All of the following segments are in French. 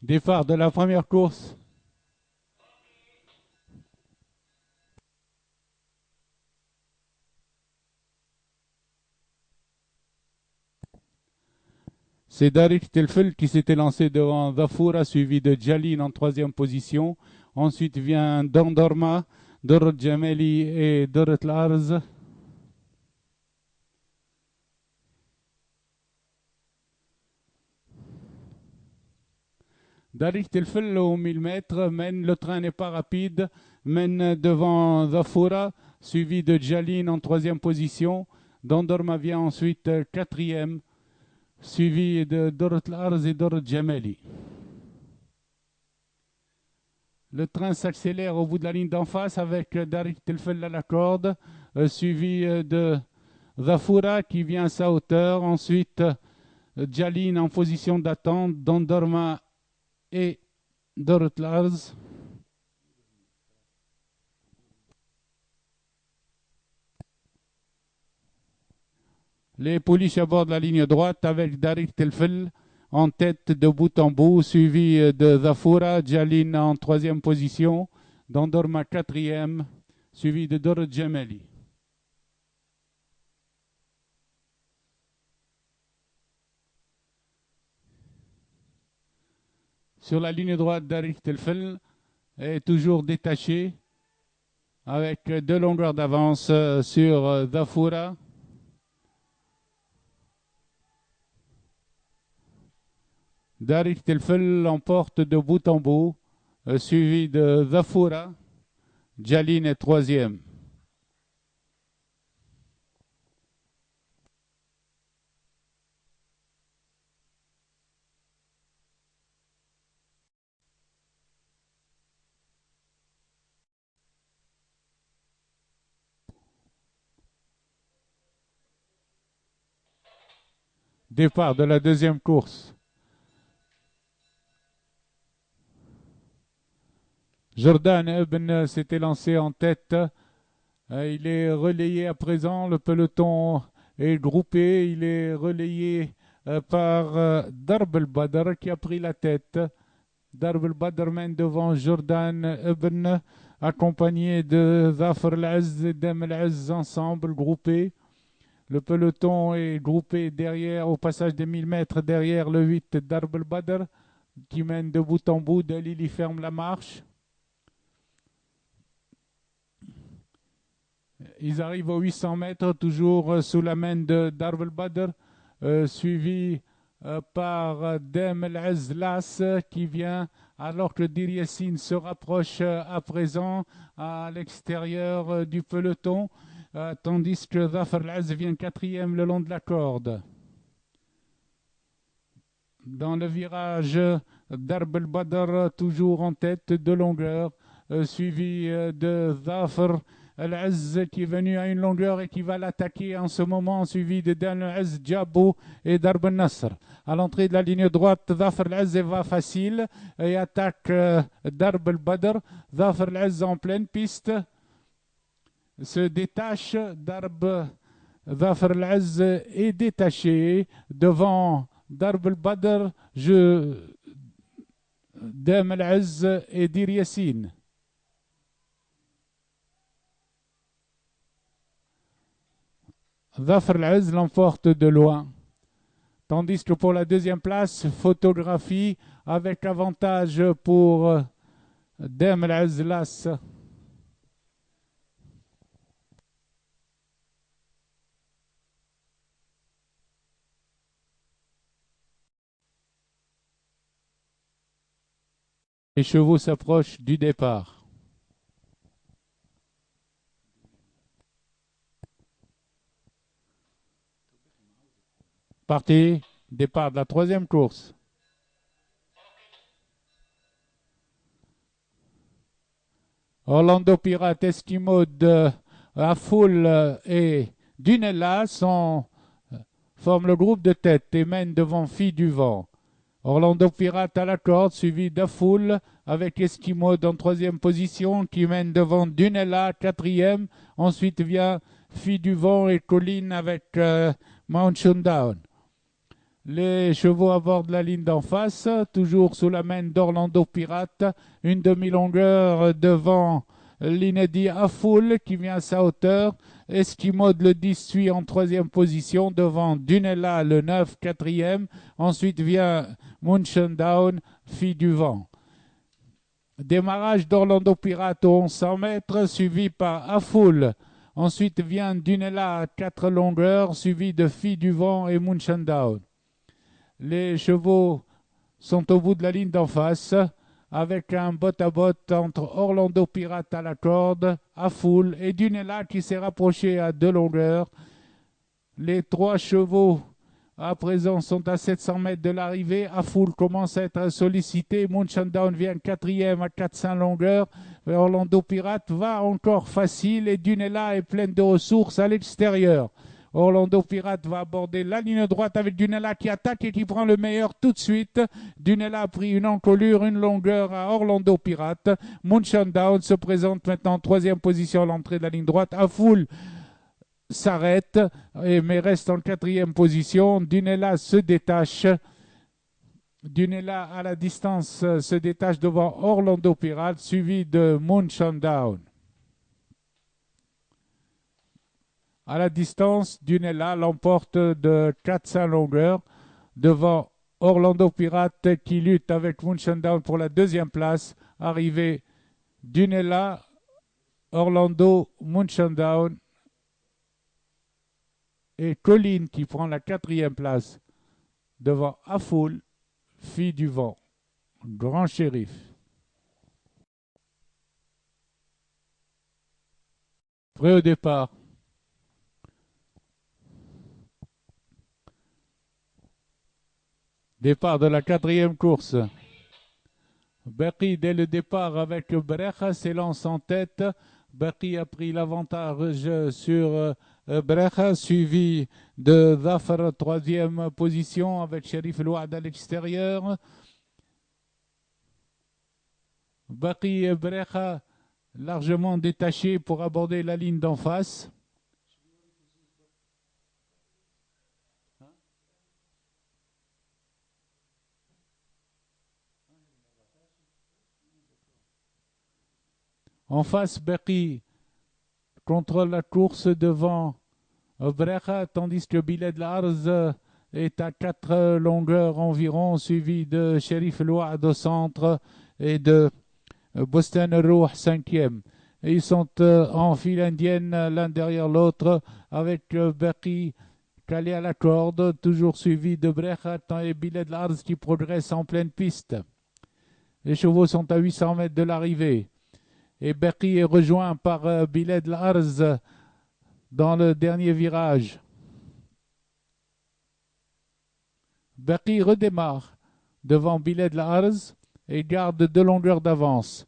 Départ de la première course. C'est Darik Telfel qui s'était lancé devant Zafoura, suivi de Jalin en troisième position. Ensuite vient Dandorma, Dorot Jameli et Dorot Larz. Darik Telfel au 1000 mètres, mène, le train n'est pas rapide, mène devant Zafoura, suivi de Jalin en troisième position. Dandorma vient ensuite quatrième, suivi de Dorot Larz et Dorot Jameli. Le train s'accélère au bout de la ligne d'en face avec Darik Telfel à la corde, suivi de Zafoura qui vient à sa hauteur. Ensuite, Jalin en position d'attente, Dandorma et Dorot Larz. Les pouliches abordent la ligne droite avec Darik Telfel en tête de bout en bout, suivi de Zafoura, Jalin en troisième position, Dandorma quatrième, suivi de Dorot Jameli. Sur la ligne droite, Darik Telfel est toujours détaché avec 2 longueurs d'avance sur Zafoura. Darik Telfel l'emporte de bout en bout, suivi de Zafoura. Jalin est troisième. Départ de la deuxième course. Jordan Ebn s'était lancé en tête. Il est relayé à présent. Le peloton est groupé. Il est relayé par Darb el-Badr qui a pris la tête. Darb el-Badr mène devant Jordan Ebn, accompagné de Zafar el-Az et Dem el-Az ensemble, groupés. Le peloton est groupé derrière, au passage des 1000 mètres, derrière le 8 Darb el-Badr, qui mène de bout en bout. Dalil y ferme la marche. Ils arrivent aux 800 mètres, toujours sous la main de Darb el-Badr, suivi par Dem el-Azlas qui vient, alors que Dir Yassin se rapproche à présent à l'extérieur du peloton, tandis que Zafar el-Az vient quatrième le long de la corde. Dans le virage, Darb el-Badr toujours en tête de longueur, suivi de Zafar el-Az qui est venu à une longueur et qui va l'attaquer en ce moment, suivi de Dan el-Az, Djabou et Darb el-Nasr. À l'entrée de la ligne droite, Zafar el-Az va facile et attaque Darb el-Badr. Zafar el-Az en pleine piste se détache. Zafar el-Az est détaché devant Darb el-Badr, Dem el-Az et Dir Yassin. Zafar el-Az l'emporte de loin. Tandis que pour la deuxième place, photographie avec avantage pour Dem el-Azlas. Les chevaux s'approchent du départ. Parti, départ de la troisième course. Orlando Pirate, Esquimaux de Afoul et Dunella forment le groupe de tête et mènent devant Fille du Vent. Orlando Pirate à la corde, suivi d'Afoul avec Esquimaux en troisième position qui mène devant Dunella, quatrième. Ensuite vient Fille du Vent et Colline avec Mount Shundown. Les chevaux abordent la ligne d'en face, toujours sous la main d'Orlando Pirate, une demi-longueur devant l'inédit Afoul qui vient à sa hauteur. Esquimode le 10 suit en troisième position devant Dunella le 9 quatrième. Ensuite vient Down, fille du vent. Démarrage d'Orlando Pirate aux 1100 mètres, suivi par Afoul. Ensuite vient Dunella à 4 longueurs, suivi de Fille du vent et Down. Les chevaux sont au bout de la ligne d'en face, avec un bot-à-bot entre Orlando Pirate à la corde, Afoul et Dunella qui s'est rapproché à 2 longueurs. Les 3 chevaux à présent sont à 700 mètres de l'arrivée. Afoul commence à être sollicité. Down vient quatrième à 400 longueurs. Orlando Pirate va encore facile et Dunella est pleine de ressources à l'extérieur. Orlando Pirate va aborder la ligne droite avec Dunella qui attaque et qui prend le meilleur tout de suite. Dunella a pris une encolure, une longueur à Orlando Pirate. Down se présente maintenant en troisième position à l'entrée de la ligne droite. Afoul s'arrête, mais reste en quatrième position. Dunella se détache. Dunella à la distance se détache devant Orlando Pirate, suivi de Down. À la distance, Dunella l'emporte de 400 longueurs devant Orlando Pirate qui lutte avec Down pour la deuxième place. Arrivé Dunella, Orlando, Down et Colline qui prend la quatrième place devant Afoul, fille du vent, grand shérif. Prêt au départ. Départ de la quatrième course. Berry dès le départ avec Brecha s'élance en tête. Berry a pris l'avantage sur Brecha, suivi de Zafar, troisième position avec Sherif Louad à l'extérieur. Berry et Brecha largement détachés pour aborder la ligne d'en face. En face, Berry contrôle la course devant Brecha, tandis que Biled Lars est à 4 longueurs environ, suivi de Sherif Louad au centre et de Boston Rouh, cinquième. Et ils sont en file indienne l'un derrière l'autre, avec Berry calé à la corde, toujours suivi de Brecha et Biled Lars qui progresse en pleine piste. Les chevaux sont à 800 mètres de l'arrivée. Et Berry est rejoint par Biled Lars dans le dernier virage. Berry redémarre devant Biled Lars et garde 2 longueurs d'avance.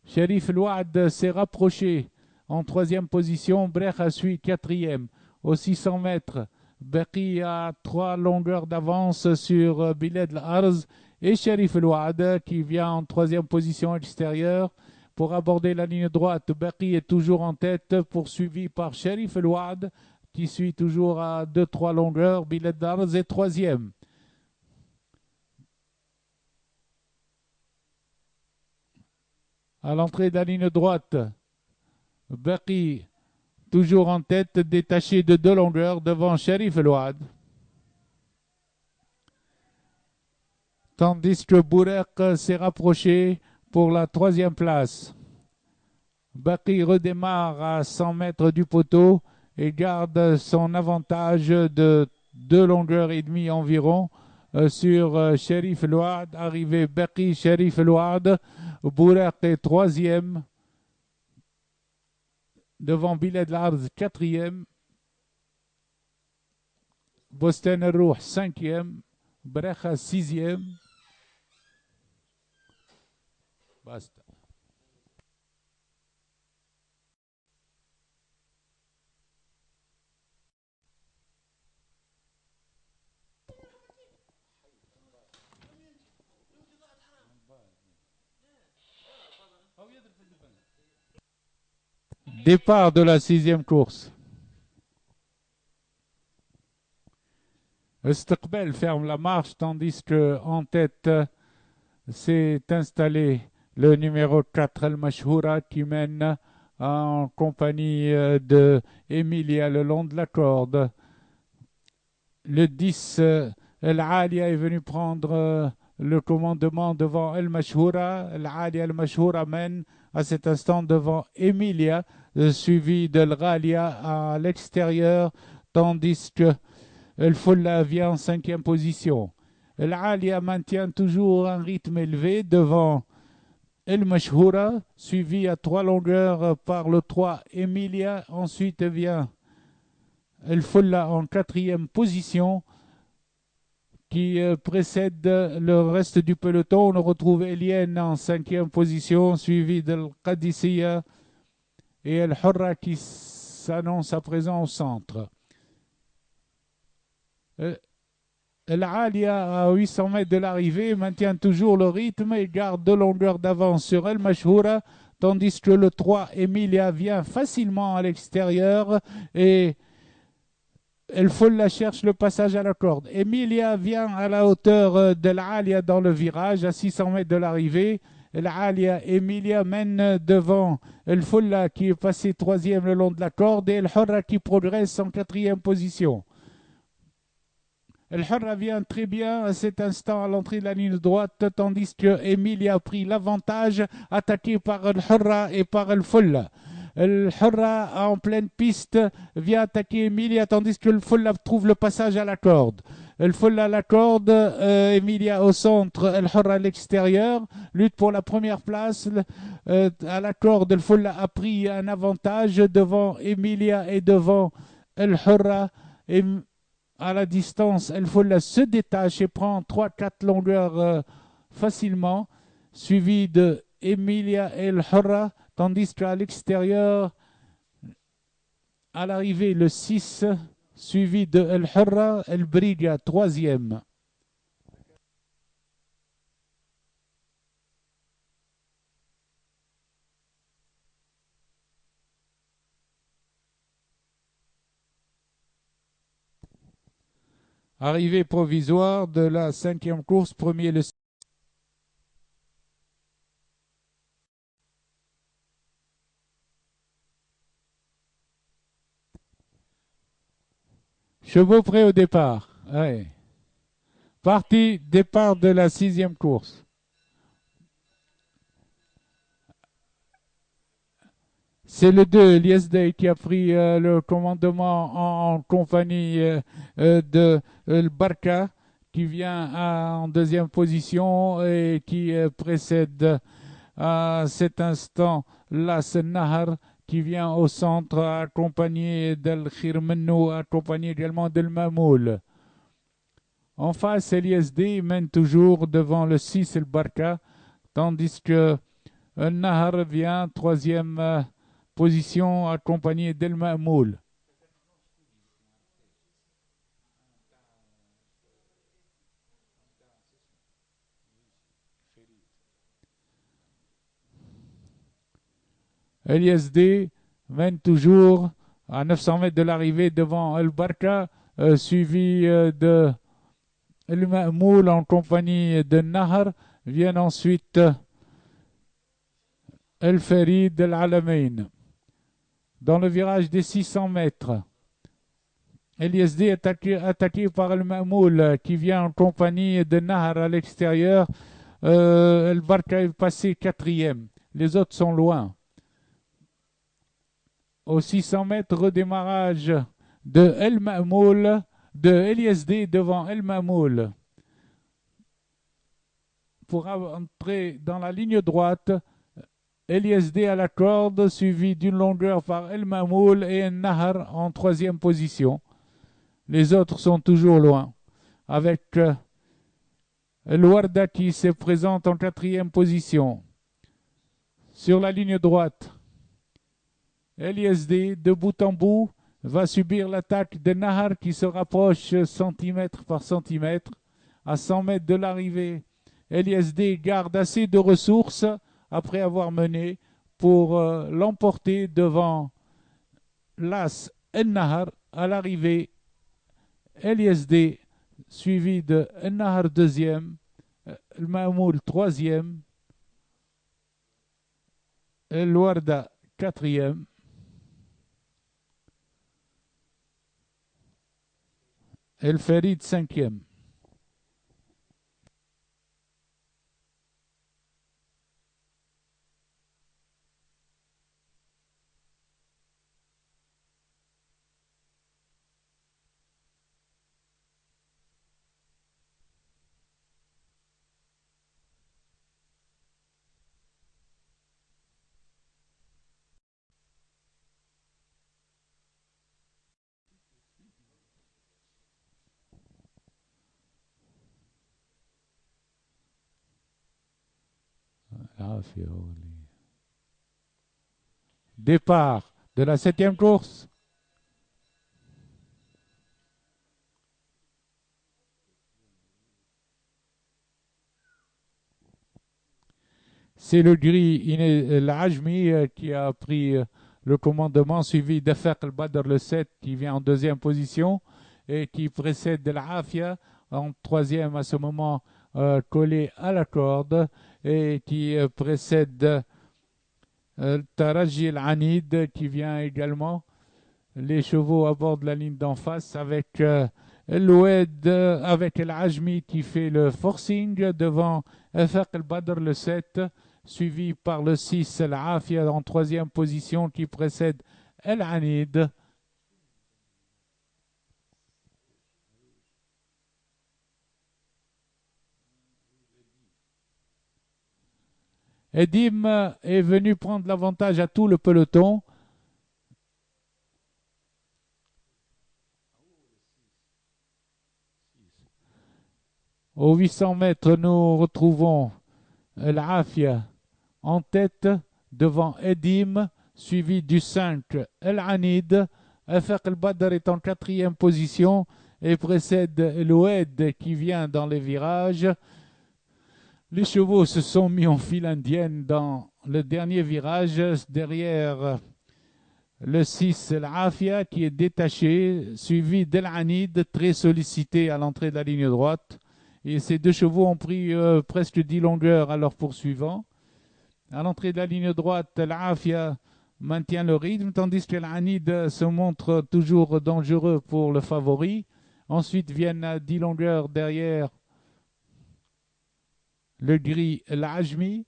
Sherif Louad s'est rapproché en troisième position. Brecha suit quatrième. Aux 600 mètres, Berry a 3 longueurs d'avance sur Biled Lars et Sherif Louad qui vient en troisième position extérieure. Pour aborder la ligne droite, Berry est toujours en tête, poursuivi par Sherif Louad qui suit toujours à 2-3 longueurs. Biled Lars est troisième. À l'entrée de la ligne droite, Berry toujours en tête, détaché de 2 longueurs devant Sherif Louad. Tandis que Bourek s'est rapproché pour la troisième place. Berry redémarre à 100 mètres du poteau et garde son avantage de 2 longueurs et demie environ sur Sherif Louad. Arrivé Berry, Sherif Louad. Bourek est troisième. Devant Biled Lars, quatrième. Boston Rouh, cinquième. Brecha, sixième. Basta. Départ de la 6e course. Istiqbal ferme la marche tandis que en tête s'est installé le numéro 4 El Mashhoura qui mène en compagnie de Emilia le long de la corde. Le 10 El Alia est venu prendre le commandement devant El Mashhoura. El Alia El Mashhoura mène à cet instant devant Emilia, suivi de El Ghalia à l'extérieur, tandis que El Fulla vient en cinquième position. El Alia maintient toujours un rythme élevé devant El Mashhoura, suivi à 3 longueurs par le 3 Emilia. Ensuite vient El Fulla en quatrième position, qui précède le reste du peloton. On retrouve Eliane en cinquième position, suivi de Qadisiyya et El Hurra qui s'annonce à présent au centre. El Alia, à 800 mètres de l'arrivée, maintient toujours le rythme et garde 2 longueurs d'avance sur El Mashhoura, tandis que le 3 Emilia vient facilement à l'extérieur et El Fulla cherche le passage à la corde. Emilia vient à la hauteur de l'Alia dans le virage, à 600 mètres de l'arrivée. L'Alia, Emilia mène devant El Fulla qui est passé 3e le long de la corde et El Hurra qui progresse en 4e position. El Hurra vient très bien à cet instant à l'entrée de la ligne droite, tandis que Emilia a pris l'avantage, attaqué par El Hurra et par El Fulla. El Hurra en pleine piste vient attaquer Emilia, tandis que El Fulla trouve le passage à la corde. El Fulla à la corde, Emilia au centre, El Hurra à l'extérieur, lutte pour la première place. À la corde, El Fulla a pris un avantage devant Emilia et devant El Hurra. Et à la distance, El Fulla se détache et prend 3-4 longueurs facilement, suivi de Emilia et El Hurra, tandis qu'à l'extérieur, à l'arrivée, le 6, suivi de El Hurra, El Briga, 3e. Arrivée provisoire de la 5e course, premier le chevaux prêts au départ. Ouais. Parti, départ de la 6e course. C'est le 2, Liesday, qui a pris le commandement en compagnie de El Barca, qui vient en 2e position et qui précède à cet instant Las Nahar, qui vient au centre, accompagné d'El Khirmennou, accompagné également d'El Mamoul. En face, Liesday mène toujours devant le 6, El Barca, tandis que El Nahar vient 3e position accompagné d'El Mamoul. LSD mène toujours à 900 mètres de l'arrivée devant El Barca, suivi de El Mamoul en compagnie de Nahar. Viennent ensuite El Ferid El Alamein. Dans le virage des 600 mètres, LSD est attaqué par El Mamoul qui vient en compagnie de Nahar à l'extérieur. El Barca est passé 4e. Les autres sont loin. Aux 600 mètres, redémarrage de El Mamoul, de LSD devant El Mamoul. Pour entrer dans la ligne droite, LSD à la corde, suivi d'une longueur par El Mamoul et Nahar en 3e position. Les autres sont toujours loin, avec El Warda qui se présente en 4e position. Sur la ligne droite, LSD, de bout en bout, va subir l'attaque de Nahar qui se rapproche centimètre par centimètre. À 100 mètres de l'arrivée, LSD garde assez de ressources après avoir mené pour l'emporter devant Las El Nahar. À l'arrivée, LSD suivi de El-Nahar deuxième, El-Ma'moul troisième, El-Warda quatrième, El-Farid cinquième. Départ de la septième course. C'est le gris l'Ajmi qui a pris le commandement, suivi d'Afaq al-Badr le 7 qui vient en deuxième position et qui précède l'Afia en troisième à ce moment collé à la corde et qui précède Taraji al-Anid qui vient également. Les chevaux abordent la ligne d'en face avec l'Oued, avec l'Ajmi qui fait le forcing devant Afaq al-Badr le 7, suivi par le 6, l'Afia en troisième position qui précède El-Anid. Edim est venu prendre l'avantage à tout le peloton. Aux 800 mètres, nous retrouvons l'Afia en tête devant Edim, suivi du 5, El-Anid. Afaq al-Badr est en quatrième position et précède l'Oued qui vient dans les virages. Les chevaux se sont mis en file indienne dans le dernier virage, derrière le 6, l'Afia qui est détaché, suivi d'El-Anid, très sollicité à l'entrée de la ligne droite. Et ces deux chevaux ont pris presque 10 longueurs à leur poursuivant. À l'entrée de la ligne droite, l'Afia maintient le rythme, tandis que l'Anid se montre toujours dangereux pour le favori. Ensuite viennent à 10 longueurs derrière le gris l'Ajmi.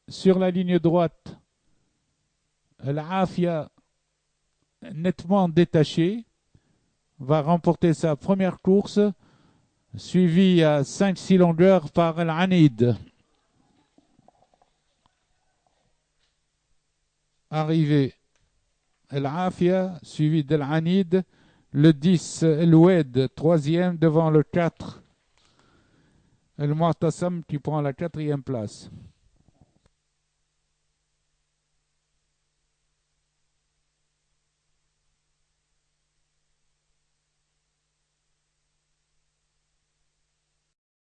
Sur la ligne droite, l'Afia nettement détaché va remporter sa première course, suivi à 5-6 longueurs par l'Anid. Arrivé l'Afia, suivi de l'Anid, le 10, l'Oued, troisième devant le 4, El Mu'tasam qui prend la quatrième place.